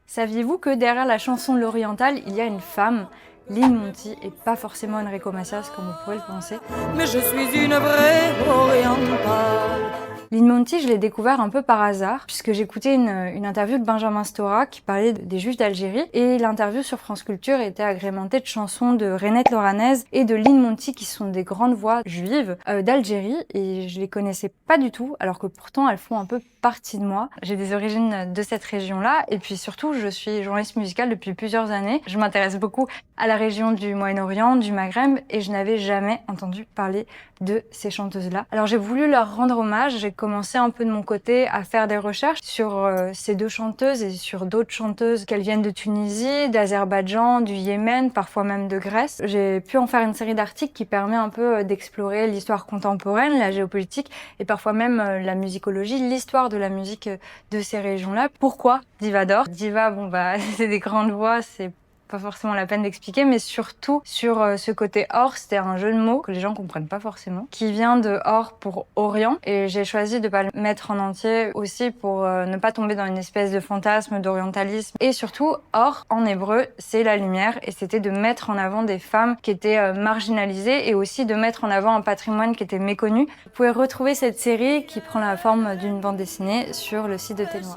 Saviez-vous que derrière la chanson de l'oriental, il y a une femme, Lynn Monty, et pas forcément Enrico Macias comme on pourrait le penser. Mais je suis une vraie orientale. Lynn Monty, je l'ai découvert un peu par hasard, puisque j'écoutais une interview de Benjamin Stora qui parlait des Juifs d'Algérie, et l'interview sur France Culture était agrémentée de chansons de Renette Loranez et de Lynn Monty, qui sont des grandes voix juives d'Algérie, et je les connaissais pas du tout, alors que pourtant elles font un peu partie de moi. J'ai des origines de cette région-là, et puis surtout, je suis journaliste musicale depuis plusieurs années. Je m'intéresse beaucoup à la région du Moyen-Orient, du Maghreb, et je n'avais jamais entendu parler de ces chanteuses-là. Alors j'ai voulu leur rendre hommage, j'ai commencé un peu de mon côté à faire des recherches sur ces deux chanteuses et sur d'autres chanteuses, qu'elles viennent de Tunisie, d'Azerbaïdjan, du Yémen, parfois même de Grèce. J'ai pu en faire une série d'articles qui permet un peu d'explorer l'histoire contemporaine, la géopolitique et parfois même la musicologie, l'histoire de la musique de ces régions-là. Pourquoi Diva d'or? Diva, bon bah c'est des grandes voix, c'est pas forcément la peine d'expliquer, mais surtout sur ce côté or, c'était un jeu de mots que les gens comprennent pas forcément, qui vient de or pour Orient, et j'ai choisi de pas le mettre en entier aussi pour ne pas tomber dans une espèce de fantasme d'orientalisme. Et surtout, or en hébreu, c'est la lumière, et c'était de mettre en avant des femmes qui étaient marginalisées et aussi de mettre en avant un patrimoine qui était méconnu. Vous pouvez retrouver cette série qui prend la forme d'une bande dessinée sur le site de Ténoir.